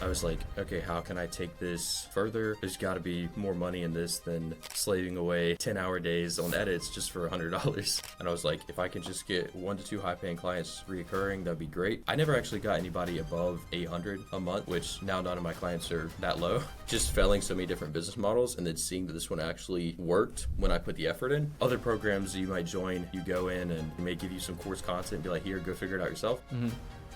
was like, okay, how can I take this further? There's got to be more money in this than slaving away 10-hour days on edits just for $100. And I was like, if I can just get 1 to 2 high-paying clients reoccurring, that'd be great. I never actually got anybody above 800 a month, which now none of my clients are that low. Just failing so many different business models and then seeing that this one actually worked when I put the effort in. Other programs you might join, you go in and they may give you some course content and be like, here, go figure it out yourself.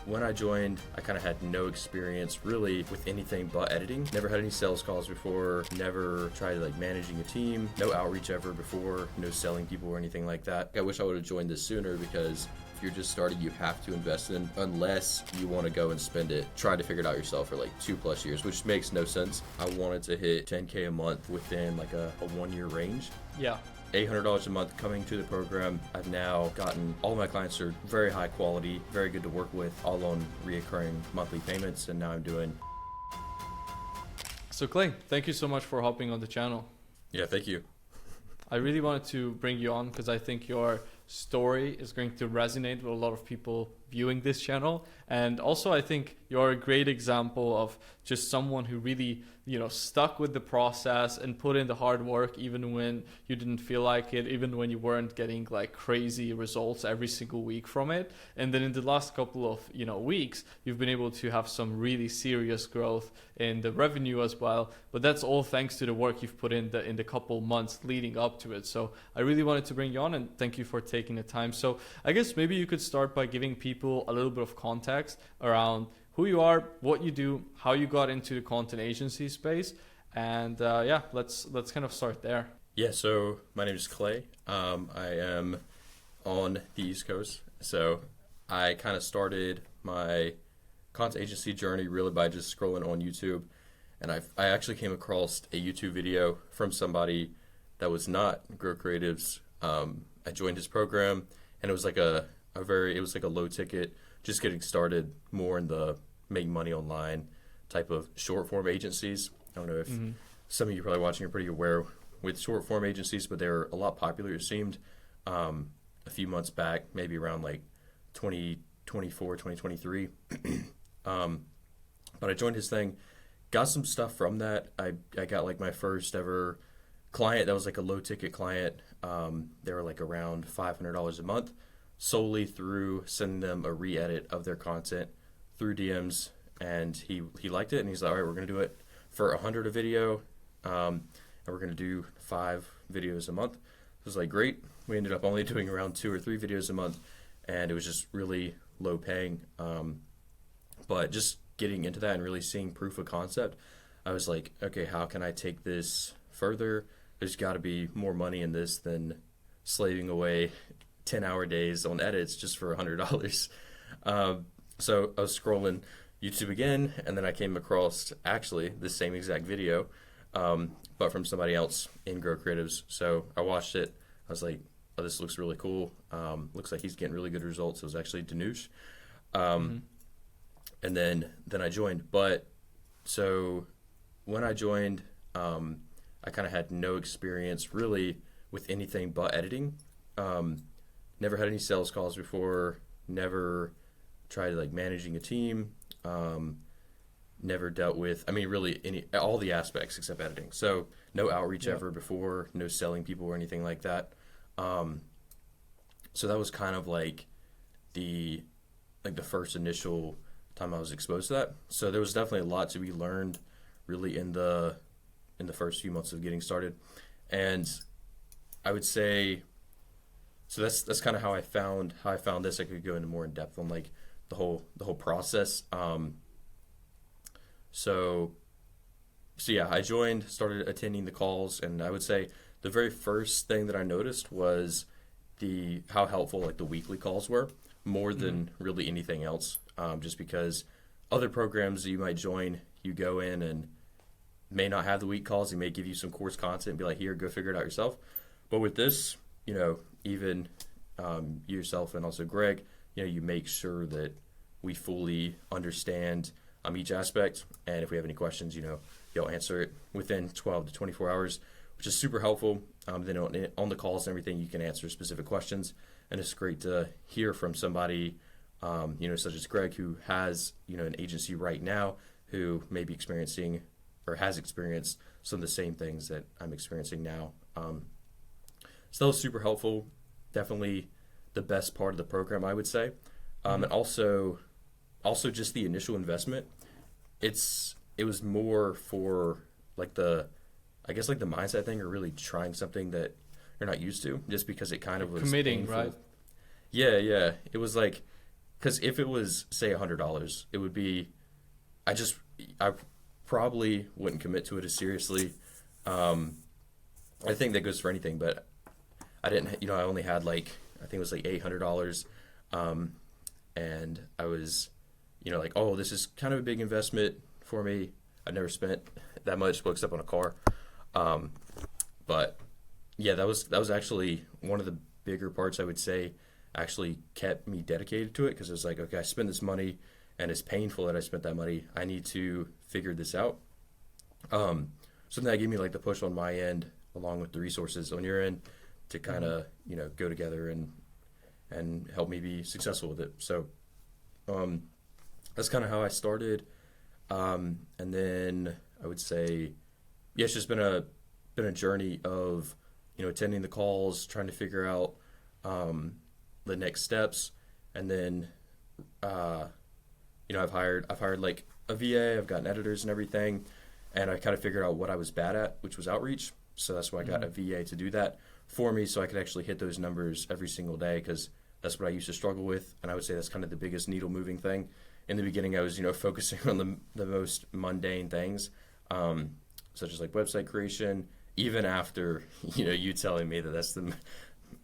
When I joined, I kind of had no experience really with anything but editing. Never had any sales calls before, never tried like managing a team, no outreach ever before, no selling people or anything like that. I wish I would have joined this sooner because if you're just starting, you have to invest in, unless you want to go and spend it, try to figure it out yourself for like 2+ years, which makes no sense. I wanted to hit 10K a month within like a 1-year range. Yeah. $800 a month coming to the program. I've now gotten, all my clients are very high quality, very good to work with, all on reoccurring monthly payments, and now I'm doing. So Clay, thank you so much for hopping on the channel. Yeah, thank you. I really wanted to bring you on because I think your story is going to resonate with a lot of people viewing this channel. And also I think you're a great example of just someone who really, stuck with the process and put in the hard work even when you didn't feel like it, even when you weren't getting like crazy results every single week from it. And then in the last couple of, weeks, you've been able to have some really serious growth in the revenue as well. But that's all thanks to the work you've put in the couple months leading up to it. So I really wanted to bring you on and thank you for taking the time. So I guess maybe you could start by giving people a little bit of context around who you are, what you do, how you got into the content agency space, and let's kind of start there. Yeah, so my name is Clay. I am on the East Coast, so I kind of started my content agency journey really by just scrolling on YouTube, and I actually came across a YouTube video from somebody that was not Grow Creatives. I joined his program, and it was like a low ticket, just getting started more in the make money online type of short form agencies. I don't know if some of you probably watching are pretty aware with short form agencies, but they're a lot popular, it seemed, a few months back, maybe around like 2024, 2023. But I joined his thing, got some stuff from that. I got like my first ever client that was like a low ticket client. They were like around $500 a month, solely through sending them a re-edit of their content through DMs, and he liked it, and he's like, all right, we're gonna do it for $100 a video, and we're gonna do 5 videos a month. It was like great. We ended up only doing around 2 or 3 videos a month, and it was just really low paying. But just getting into that and really seeing proof of concept, I was like, okay, how can I take this further? There's got to be more money in this than slaving away 10-hour days on edits just for $100. So I was scrolling YouTube again, and then I came across actually the same exact video, but from somebody else in Grow Creatives. So I watched it. I was like, oh, this looks really cool. Looks like he's getting really good results. It was actually Danush. And then I joined. But so when I joined, I kind of had no experience really with anything but editing. Never had any sales calls before, never tried like managing a team, never dealt with, really all the aspects except editing. So no outreach ever before, no selling people or anything like that. So that was kind of like the first initial time I was exposed to that. So there was definitely a lot to be learned really in the first few months of getting started. And I would say, so that's kind of how I found this. I could go into more in depth on like the whole process. So yeah, I joined, started attending the calls, and I would say the very first thing that I noticed was how helpful like the weekly calls were, more than really anything else. Just because other programs that you might join, you go in and may not have the week calls. They may give you some course content and be like, here, go figure it out yourself. But with this, even yourself and also Greg, you make sure that we fully understand each aspect. And if we have any questions, you'll answer it within 12 to 24 hours, which is super helpful. Then on the calls and everything, you can answer specific questions. And it's great to hear from somebody, such as Greg, who has, an agency right now, who may be experiencing or has experienced some of the same things that I'm experiencing now. So that was super helpful. Definitely the best part of the program, I would say. And also just the initial investment. It was more for like I guess like the mindset thing, or really trying something that you're not used to, just because it kind of was Committing, painful. right? Yeah, yeah. It was like, because if it was say $100, it would be, I probably wouldn't commit to it as seriously. I think that goes for anything, but I didn't, I only had like, I think it was like $800. And I was, like, oh, this is kind of a big investment for me. I've never spent that much except on a car. But yeah, that was actually one of the bigger parts, I would say, actually kept me dedicated to it, because it was like, okay, I spend this money and it's painful that I spent that money. I need to figure this out. Something that gave me like the push on my end, along with the resources on your end, to kind of, go together and help me be successful with it. So that's kind of how I started. And then I would say, yeah, it's just been a journey of, attending the calls, trying to figure out the next steps, and then I've hired like a VA. I've gotten editors and everything, and I kind of figured out what I was bad at, which was outreach. So that's why I got a VA to do that for me, so I could actually hit those numbers every single day, because that's what I used to struggle with. And I would say that's kind of the biggest needle moving thing. In the beginning, I was focusing on the most mundane things, such as like website creation. Even after you telling me that that's the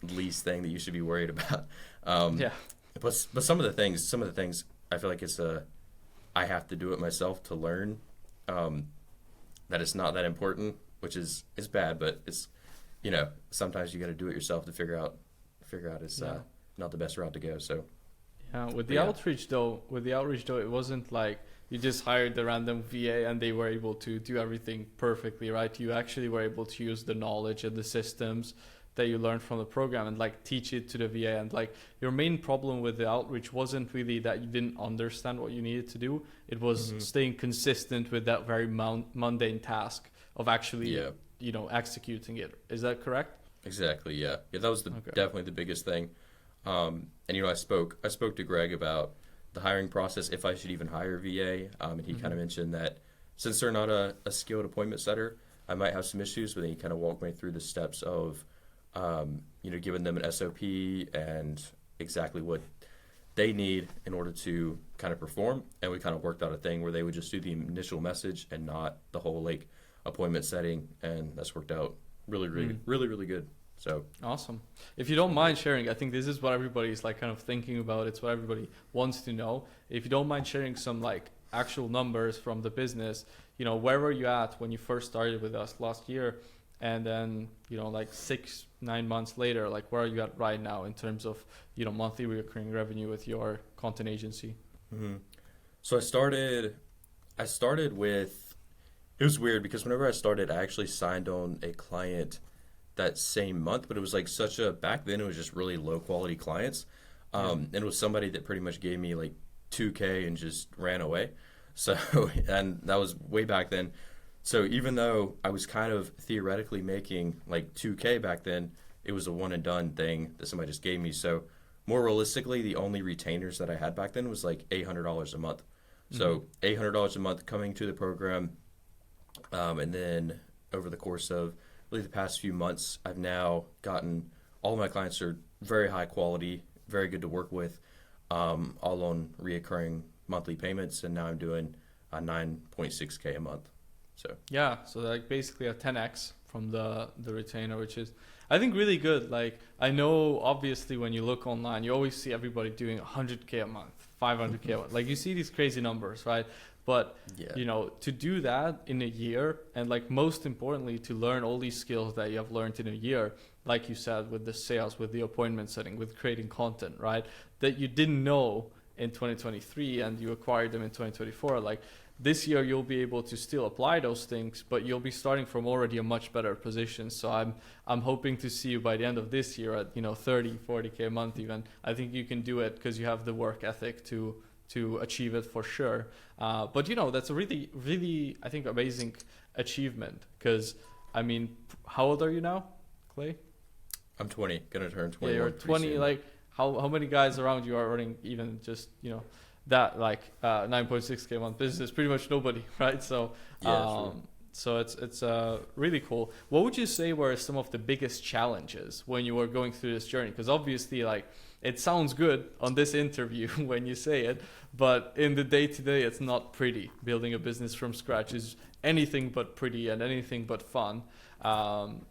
least thing that you should be worried about. Yeah. But some of the things I feel like I have to do it myself to learn that it's not that important, which is bad, but it's sometimes you got to do it yourself to figure out it's not the best route to go. So yeah, with the outreach though, it wasn't like you just hired the random VA and they were able to do everything perfectly, right? You actually were able to use the knowledge and the systems that you learned from the program and like teach it to the VA. And like your main problem with the outreach wasn't really that you didn't understand what you needed to do. It was staying consistent with that very mundane task of actually, executing it. Is that correct? Exactly. Yeah. Yeah. That was definitely the biggest thing. And I spoke to Greg about the hiring process, if I should even hire a VA. And he kind of mentioned that since they're not a skilled appointment setter, I might have some issues. But then he kind of walked me through the steps of, giving them an SOP and exactly what they need in order to kind of perform. And we kind of worked out a thing where they would just do the initial message and not the whole like appointment setting. And that's worked out really, really good. So awesome. If you don't mind sharing, I think this is what everybody's like kind of thinking about. It's what everybody wants to know. If you don't mind sharing some like actual numbers from the business, where were you at when you first started with us last year? And then, like 6-9 months later, like where are you at right now in terms of, monthly recurring revenue with your content agency? So I started with, it was weird because whenever I started, I actually signed on a client that same month, but it was like back then it was just really low quality clients. And it was somebody that pretty much gave me like $2K and just ran away. So, and that was way back then. So even though I was kind of theoretically making like $2K back then, it was a one and done thing that somebody just gave me. So more realistically, the only retainers that I had back then was like $800 a month. So $800 a month coming to the program. And then over the course of really the past few months, I've now gotten, all of my clients are very high quality, very good to work with, all on reoccurring monthly payments. And now I'm doing 9.6K a month. So yeah, so like basically a 10x from the retainer, which is I think really good. Like I know obviously when you look online, you always see everybody doing 100K a month, 500K a month. Like you see these crazy numbers, right? But to do that in a year, and like most importantly, to learn all these skills that you have learned in a year, like you said, with the sales, with the appointment setting, with creating content, right? That you didn't know in 2023 and you acquired them in 2024, like this year you'll be able to still apply those things, but you'll be starting from already a much better position. So I'm hoping to see you by the end of this year at 30, 40K a month even. I think you can do it because you have the work ethic to to achieve it for sure. But that's a really, really, I think, amazing achievement. Because, I mean, how old are you now, Clay? I'm 20, gonna turn Yeah, you're 21 pretty 20. soon. Like, how many guys around you are earning even just that, like 9.6K a month business? Pretty much nobody, right? So, Yeah, true. it's really cool. What would you say were some of the biggest challenges when you were going through this journey? Because obviously, like, it sounds good on this interview when you say it, but in the day to day, it's not pretty. Building a business from scratch is anything but pretty and anything but fun.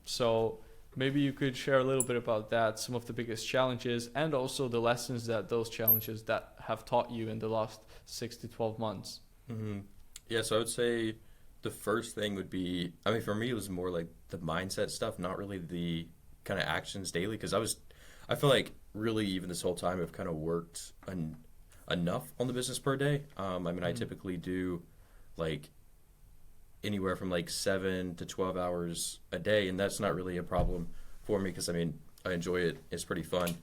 So maybe you could share a little bit about that, some of the biggest challenges, and also the lessons that those challenges that have taught you in the last 6 to 12 months. hmm Yeah, so I would say the first thing would be, I mean, for me, it was more like the mindset stuff, not really the kind of actions daily, because I feel like really even this whole time I've kind of worked enough on the business per day. I mean, I Mhm. typically do like anywhere from like 7 to 12 hours a day, and that's not really a problem for me because I mean, I enjoy it. It's pretty fun.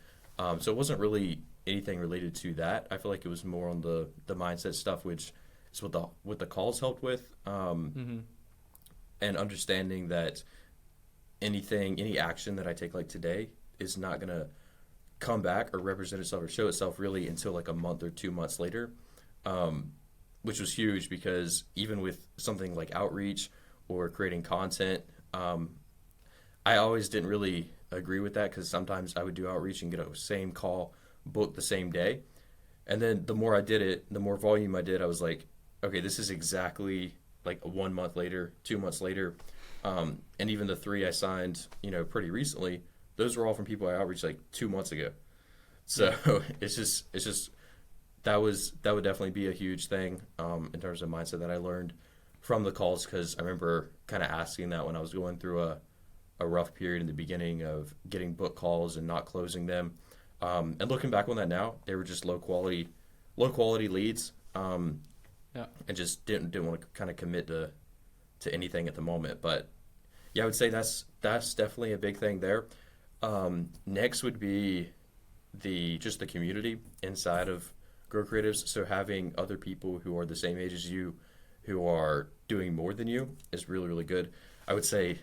So it wasn't really anything related to that. I feel like it was more on the mindset stuff, which is what the calls helped with, Mhm. and understanding that any action that I take like today is not gonna come back or represent itself or show itself really until like a month or 2 months later, um, which was huge because even with something like outreach or creating content, um, I always didn't really agree with that because sometimes I would do outreach and get a same call booked the same day. And then the more I did it, the more volume I did, I was like, okay, this is exactly like 1 month later, 2 months later. And even the three I signed, pretty recently, those were all from people I outreached like 2 months ago. So Yeah. it's just that would definitely be a huge thing in terms of mindset that I learned from the calls because I remember kind of asking that when I was going through a rough period in the beginning of getting book calls and not closing them. And looking back on that now, they were just low quality leads, Yeah. and just didn't want to kind of commit to anything at the moment. But yeah, I would say that's definitely a big thing there. Next would be the community inside of Grow Creatives. So having other people who are the same age as you, who are doing more than you, is really really good. I would say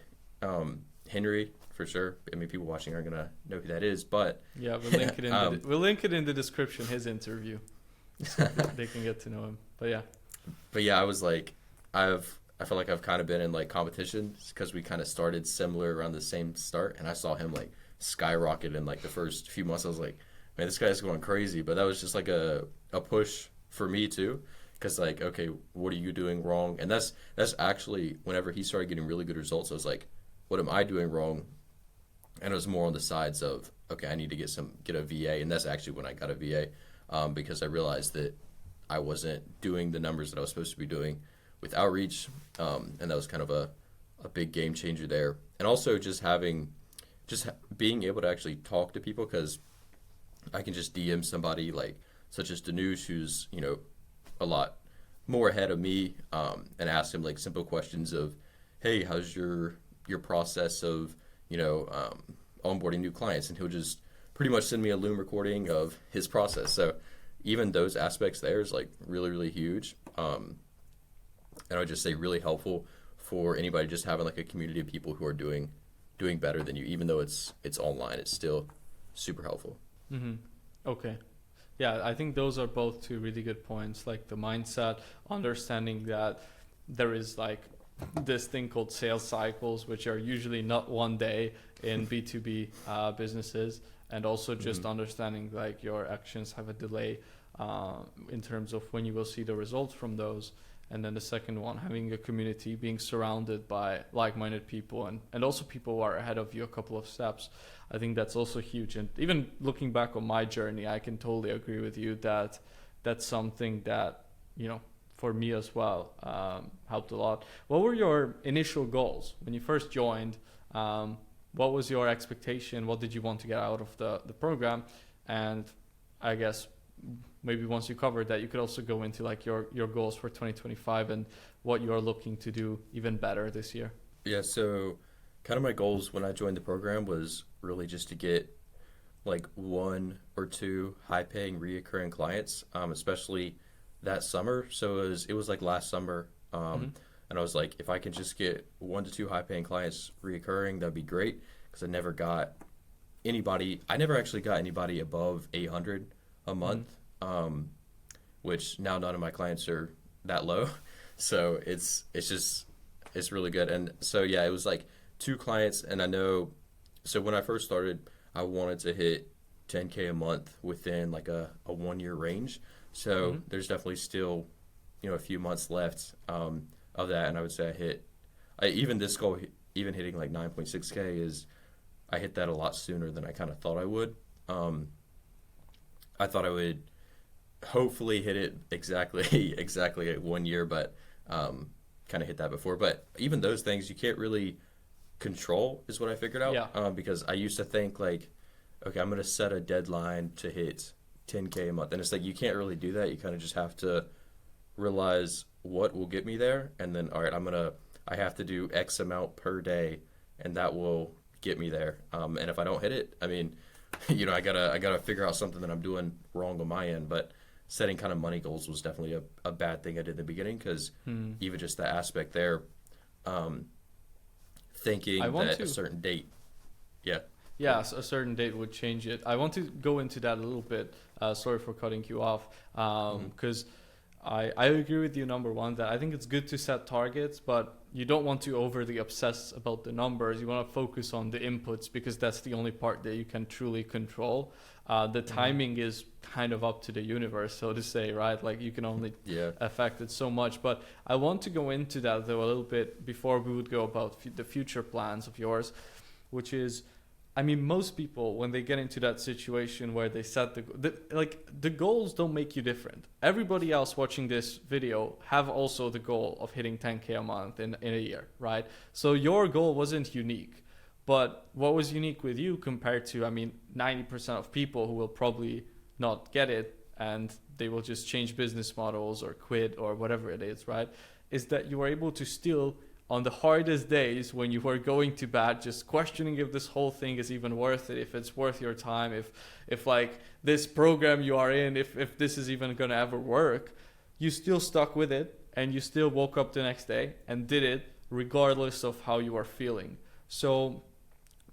Henry for sure. I mean, people watching aren't gonna know who that is, but Yeah, we'll link it in the um, we'll link it in the description, his interview, so they can get to know him. But yeah. but yeah, I was like, I feel like I've kind of been in like competition because we kind of started similar around the same start, and I saw him like skyrocket in like the first few months. I was like, man, this guy's going crazy. But that was just like a push for me too, because like, okay, what are you doing wrong? And that's actually whenever he started getting really good results, I was like, what am I doing wrong? And it was more on the sides of, okay, I need to get a VA, and that's actually when I got a VA, because I realized that I wasn't doing the numbers that I was supposed to be doing with outreach, and that was kind of a big game changer there. And also being able to actually talk to people because I can just DM somebody like such as Danush, who's a lot more ahead of me, and ask him like simple questions of, hey, how's your process of onboarding new clients, and he'll just pretty much send me a Loom recording of his process. So even those aspects there is like really really huge, and I would just say really helpful for anybody just having like a community of people who are doing better than you, even though it's online. It's still super helpful. Mm-hmm. Okay. Yeah, I think those are both two really good points. Like the mindset, understanding that there is like this thing called sales cycles, which are usually not one day in B2B businesses, and also just hmm understanding like your actions have a delay in terms of when you will see the results from those. And then the second one, having a community, being surrounded by like-minded people, and also people who are ahead of you a couple of steps. I think that's also huge. And even looking back on my journey, I can totally agree with you that that's something that, for me as well, helped a lot. What were your initial goals when you first joined? What was your expectation? What did you want to get out of the program? And I guess maybe once you covered that, you could also go into like your goals for 2025 and what you're looking to do even better this year. Yeah, so kind of my goals when I joined the program was really just to get like one or two high paying reoccurring clients, especially that summer. So it was like last summer. Hmm. And I was like, if I could just get 1 to 2 high paying clients reoccurring, that'd be great. Because I never actually got anybody above 800 a Hmm. month. Which now none of my clients are that low. So it's really good. And so yeah, it was like 2 clients, and I know. So when I first started, I wanted to hit 10K a month within like a 1 year range. So Hmm. there's definitely still a few months left of that, and I would say even this goal, even hitting like 9.6K is I hit that a lot sooner than I kind of thought I would. Um, I thought I would hopefully hit it exactly exactly at 1 year, but kind of hit that before. But even those things you can't really control, is what I figured out. Yeah. Because I used to think like, okay, I'm gonna set a deadline to hit 10K a month, and it's like you can't really do that. You kind of just have to realize what will get me there, and then all right, I have to do X amount per day, and that will get me there. And if I don't hit it, I mean, I gotta figure out something that I'm doing wrong on my end. But setting kind of money goals was definitely a bad thing I did in the beginning, because Hmm. even just the aspect there, um, I thinking want that a to. certain date, yeah, Yeah, a certain date would change it. I want to go into that a little bit. Sorry for cutting you off. mm-hmm. Because I agree with you, number one, that I think it's good to set targets, but you don't want to overly obsess about the numbers. You want to focus on the inputs because that's the only part that you can truly control. The Mm-hmm. timing is kind of up to the universe, so to say, right? Like you can only Yeah, affect it so much. But I want to go into that though a little bit before we would go about the future plans of yours, which is, I mean, most people when they get into that situation where they set the goals don't make you different. Everybody else watching this video have also the goal of hitting 10K a month in a year, right? So your goal wasn't unique, but what was unique with you compared to, I mean, 90% of people who will probably not get it and they will just change business models or quit or whatever it is, right? Is that you were able to still, on the hardest days when you were going to bed, just questioning if this whole thing is even worth it, if it's worth your time, if like this program you are in, if this is even gonna ever work, you still stuck with it and you still woke up the next day and did it regardless of how you are feeling. So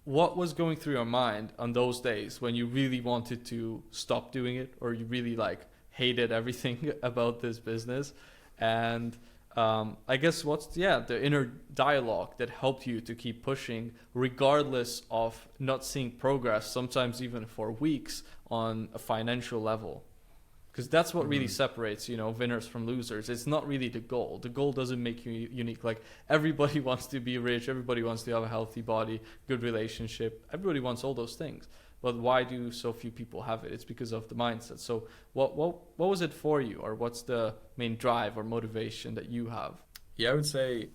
what was going through your mind on those days when you really wanted to stop doing it or you really like hated everything about this business? And I guess what's, yeah, the inner dialogue that helped you to keep pushing regardless of not seeing progress, sometimes even for weeks on a financial level? Because that's what really mm-hmm. separates, winners from losers. It's not really the goal. The goal doesn't make you unique. Like everybody wants to be rich, everybody wants to have a healthy body, good relationship, everybody wants all those things. But why do so few people have it? It's because of the mindset. So what was it for you, or what's the main drive or motivation that you have? Yeah, I would say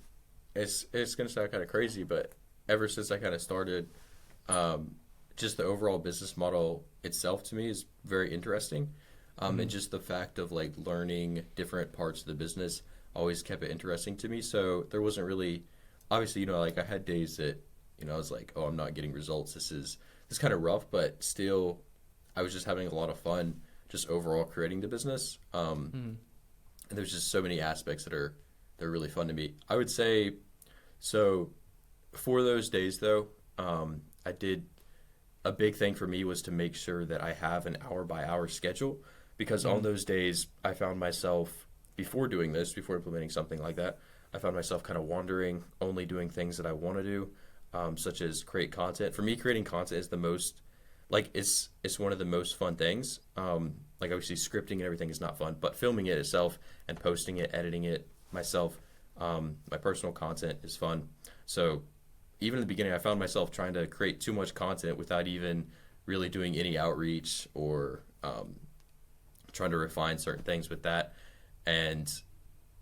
it's gonna sound kind of crazy, but ever since I kind of started, um, just the overall business model itself to me is very interesting. And Mm-hmm. just the fact of like learning different parts of the business always kept it interesting to me. So there wasn't really, obviously, like I had days that, I was like, oh, I'm not getting results. This is kind of rough, but still, I was just having a lot of fun just overall creating the business. Mm-hmm. And there's just so many aspects that are really fun to me. I would say so. For those days, though, I did a big thing for me was to make sure that I have an hour by hour schedule, because on Mm-hmm. those days I found myself, before doing this, before implementing something like that, I found myself kind of wandering, only doing things that I want to do, such as create content. For me, creating content is the most, like, it's one of the most fun things. Like obviously scripting and everything is not fun, but filming it itself and posting it, editing it myself, my personal content is fun. So even in the beginning, I found myself trying to create too much content without even really doing any outreach or trying to refine certain things with that. And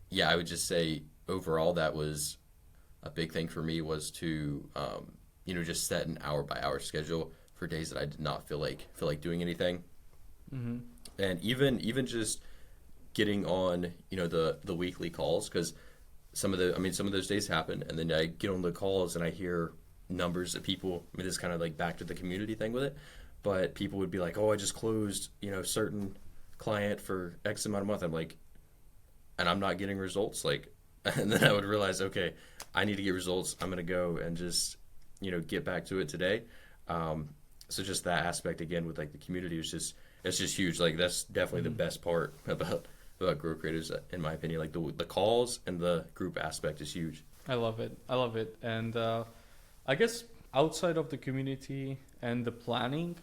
yeah, I would just say overall that was a big thing for me, was to just set an hour by hour schedule for days that I did not feel like doing anything. Mm-hmm. And even just getting on the weekly calls, because some of those days happen, and then I get on the calls and I hear numbers that people, I mean, this is kind of like back to the community thing with it, but people would be like, oh, I just closed certain client for X amount of month. I'm like, and I'm not getting results, like, and then I would realize, okay, I need to get results. I'm gonna go and just, get back to it today. Um, so just that aspect again with like the community is just it's just huge. Like that's definitely the Mhm. best part about Grow Creators, in my opinion. Like the calls and the group aspect is huge. I love it. I love it. And I guess outside of the community and the planning,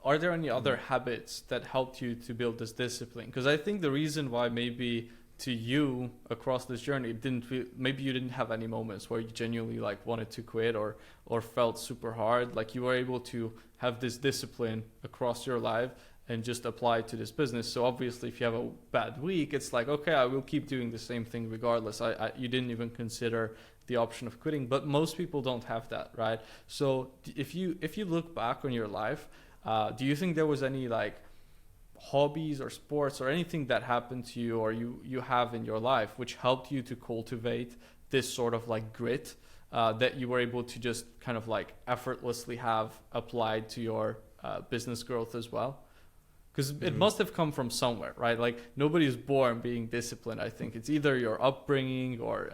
are there any other Mhm. habits that helped you to build this discipline? Because I think the reason why maybe to you across this journey it didn't feel, maybe you didn't have any moments where you genuinely like wanted to quit or felt super hard. Like you were able to have this discipline across your life and just apply it to this business. So obviously, if you have a bad week, it's like okay, I will keep doing the same thing regardless. You didn't even consider the option of quitting, but most people don't have that, right? So if you look back on your life, do you think there was any like hobbies or sports or anything that happened to you or you have in your life which helped you to cultivate this sort of like grit that you were able to just kind of like effortlessly have applied to your business growth as well? Because it Hmm. must have come from somewhere, right? Like nobody is born being disciplined. I think it's either your upbringing or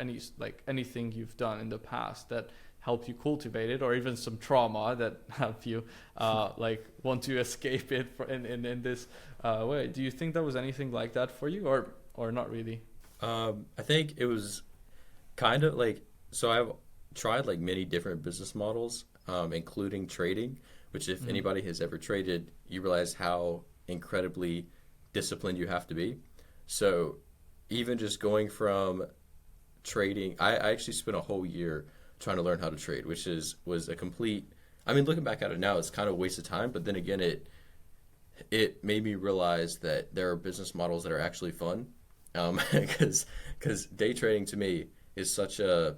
anything you've done in the past that helped you cultivate it, or even some trauma that helped you like want to escape it in this way. Do you think there was anything like that for you, or not really? I think it was kind of like so. I've tried like many different business models, including trading. Which, if Mm-hmm. anybody has ever traded, you realize how incredibly disciplined you have to be. So, even just going from trading, I actually spent a whole year trying to learn how to trade, which was a complete. I mean, looking back at it now, it's kind of a waste of time. But then again, it made me realize that there are business models that are actually fun. Because day trading to me is such a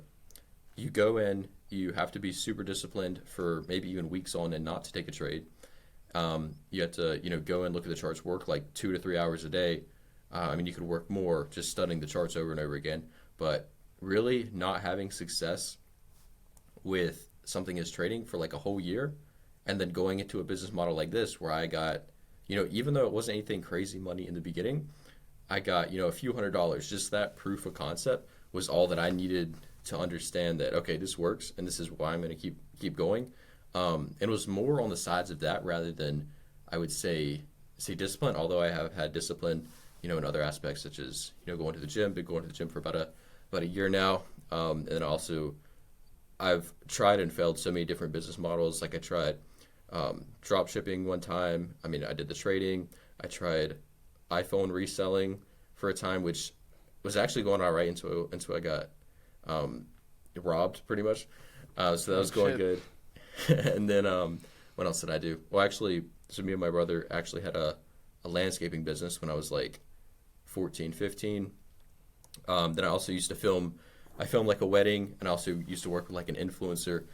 you go in, you have to be super disciplined for maybe even weeks on and not to take a trade. You have to, go and look at the charts, work like 2 to 3 hours a day. I mean, you could work more just studying the charts over and over again, but really not having success with something as trading for like a whole year and then going into a business model like this where I got, even though it wasn't anything crazy money in the beginning, I got, a few $100s. Just that proof of concept was all that I needed to understand that okay, this works and this is why I'm going to keep going. And it was more on the sides of that rather than I would say discipline. Although I have had discipline, in other aspects such as going to the gym. Been going to the gym for about a year now, and then also I've tried and failed so many different business models. Like I tried drop shipping one time. I mean, I did the trading. I tried iPhone reselling for a time, which was actually going all right until I got um, robbed pretty much. So that Oh was going shit. good. And then what else did I do? Well, actually, so me and my brother actually had a landscaping business when I was like 14, 15. Then I also used to film. I filmed like a wedding, and I also used to work with like an influencer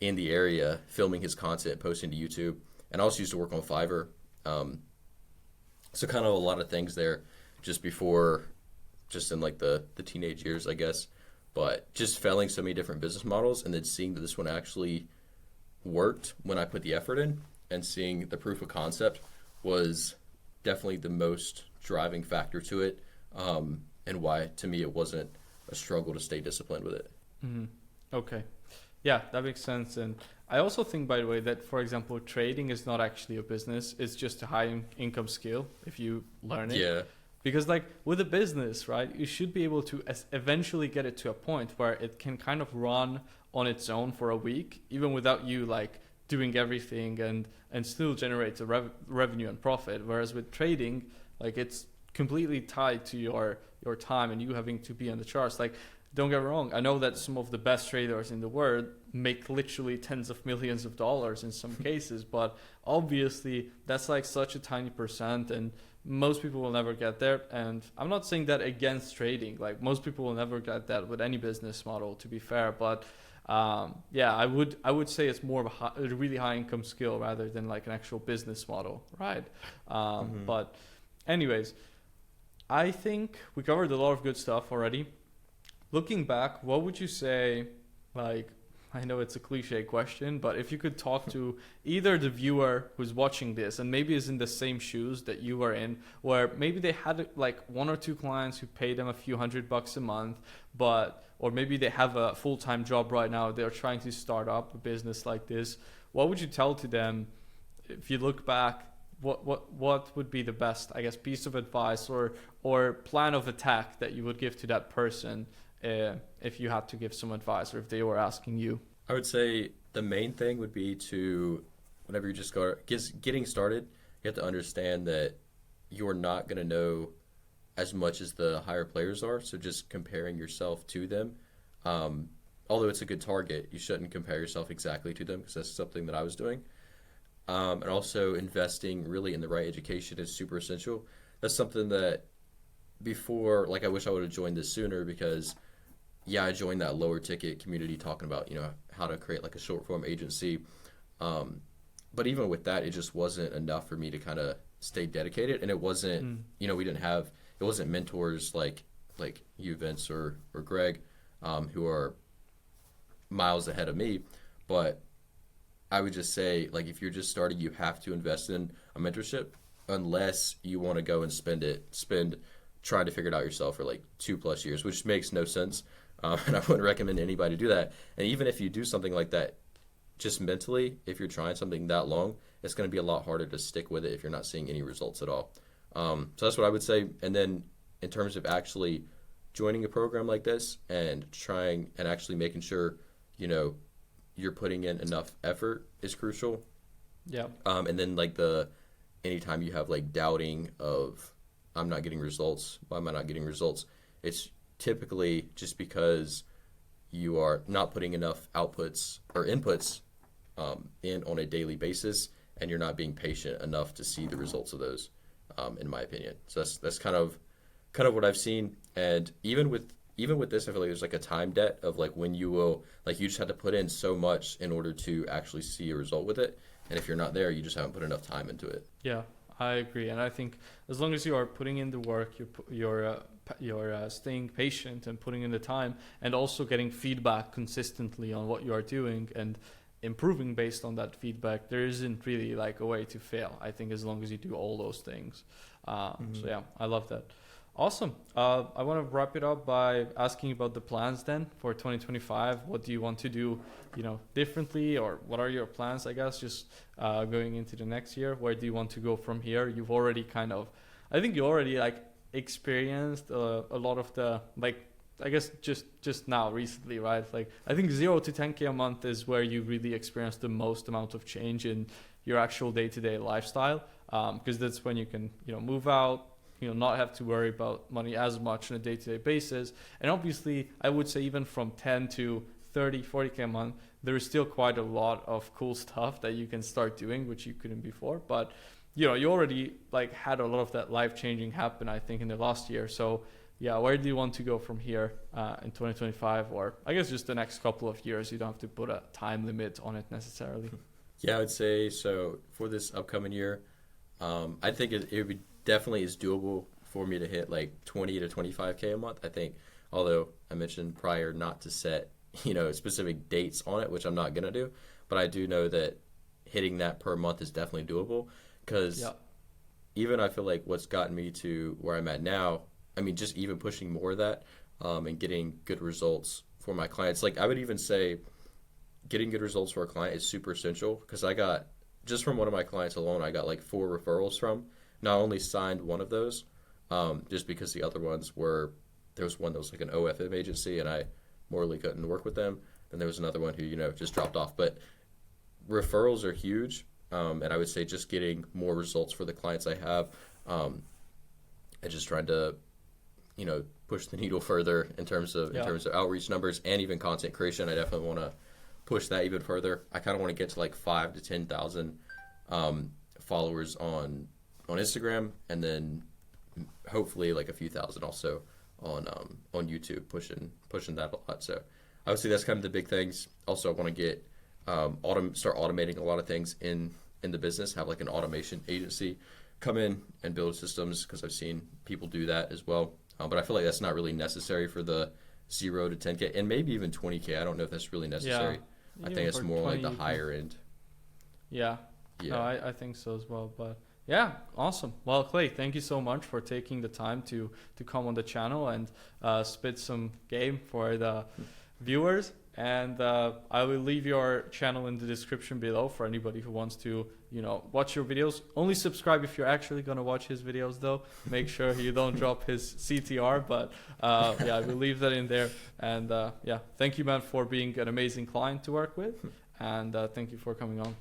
in the area, filming his content, posting to YouTube. And I also used to work on Fiverr. Um, so kind of a lot of things there, just before, just in like the teenage years, I guess. But just failing so many different business models, and then seeing that this one actually worked when I put the effort in, and seeing the proof of concept was definitely the most driving factor to it, and why to me it wasn't a struggle to stay disciplined with it. Hmm. Okay. Yeah, that makes sense. And I also think, by the way, that for example, trading is not actually a business. It's just a income skill if you learn it. Yeah. Because like with a business, right, you should be able to eventually get it to a point where it can kind of run on its own for a week, even without you like doing everything and still generates a revenue and profit. Whereas with trading, like it's completely tied to your time and you having to be on the charts. Like don't get me wrong, I know that some of the best traders in the world make literally tens of millions of dollars in some cases, but obviously that's like such a tiny percent, and most people will never get there. And I'm not saying that against trading, like most people will never get that with any business model, to be fair, but yeah, I would say it's more of a really high income skill rather than like an actual business model, right? Hmm. But anyways, I think we covered a lot of good stuff already. Looking back, what would you say, like, I know it's a cliche question, but if you could talk to either the viewer who's watching this and maybe is in the same shoes that you are in, where maybe they had like one or two clients who pay them a few $100 a month, but or maybe they have a full-time job right now, they're trying to start up a business like this, what would you tell to them if you look back? What would be the best, I guess, piece of advice or plan of attack that you would give to that person if you had to give some advice or if they were asking you? I would say the main thing would be to, whenever you just go getting started, you have to understand that you're not going to know as much as the higher players are. So just comparing yourself to them, although it's a good target, you shouldn't compare yourself exactly to them because that's something that I was doing. And also investing really in the right education is super essential. That's something that before, like I wish I would have joined this sooner because yeah, I joined that lower ticket community talking about, how to create like a short form agency. But even with that, it just wasn't enough for me to kind of stay dedicated. And it wasn't, it wasn't mentors like you, Vince, or Greg, who are miles ahead of me. But I would just say, like, if you're just starting, you have to invest in a mentorship unless you want to go and spend trying to figure it out yourself for like 2+ years, which makes no sense. And I wouldn't recommend anybody do that. And even if you do something like that, just mentally, if you're trying something that long, it's going to be a lot harder to stick with it if you're not seeing any results at all. So that's what I would say. And then in terms of actually joining a program like this and trying and actually making sure, you're putting in enough effort is crucial. Yeah. And then anytime you have like doubting of, I'm not getting results, why am I not getting results? It's typically just because you are not putting enough outputs or inputs in on a daily basis, and you're not being patient enough to see the results of those, in my opinion. So that's kind of what I've seen. And even with this, I feel like there's like a time debt of like when you will, like, you just have to put in so much in order to actually see a result with it. And if you're not there, you just haven't put enough time into it. Yeah, I agree. And I think as long as you are putting in the work, you're staying patient and putting in the time, and also getting feedback consistently on what you are doing and improving based on that feedback, there isn't really like a way to fail, I think, as long as you do all those things. So yeah, I love that. Awesome. I want to wrap it up by asking about the plans then for 2025. What do you want to do, differently, or what are your plans, I guess, just going into the next year? Where do you want to go from here? You've already I think you already like experienced a lot of the, like, I guess just now recently, right? Like, I think 0 to 10K a month is where you really experience the most amount of change in your actual day-to-day lifestyle, because that's when you can, move out, not have to worry about money as much on a day-to-day basis. And obviously, I would say even from 10 to 30, 40K a month, there is still quite a lot of cool stuff that you can start doing, which you couldn't before. But, you already like had a lot of that life-changing happen, I think, in the last year. So yeah, where do you want to go from here in 2025? Or I guess just the next couple of years. You don't have to put a time limit on it necessarily. Yeah, I would say so for this upcoming year. I think it would be definitely is doable for me to hit like 20 to 25K a month. I think, although I mentioned prior not to set, specific dates on it, which I'm not going to do, but I do know that hitting that per month is definitely doable, because even I feel like what's gotten me to where I'm at now, I mean, just even pushing more of that and getting good results for my clients. Like, I would even say getting good results for a client is super essential, because just from one of my clients alone, I got like 4 referrals from. Not only signed one of those, just because the other ones there was one that was like an OFM agency and I morally couldn't work with them. Then there was another one who, just dropped off. But referrals are huge. And I would say just getting more results for the clients I have, and just trying to, push the needle further in terms of outreach numbers and even content creation. I definitely want to push that even further. I kind of want to get to like 5,000 to 10,000 followers on Instagram, and then hopefully like a few thousand also on YouTube, pushing that a lot. So obviously that's kind of the big things. Also, I want to get start automating a lot of things in the business. Have like an automation agency come in and build systems, because I've seen people do that as well. But I feel like that's not really necessary for the 0 to 10K and maybe even 20K. I don't know if that's really necessary. I think Even it's for more like 20 the you can- higher end. Yeah. Yeah. No, I think so as well. But yeah, awesome. Well, Clay, thank you so much for taking the time to come on the channel and spit some game for the viewers. And I will leave your channel in the description below for anybody who wants to, watch your videos. Only subscribe if you're actually gonna watch his videos, though. Make sure you don't drop his CTR. But yeah, I will leave that in there. And yeah, thank you, man, for being an amazing client to work with. And thank you for coming on.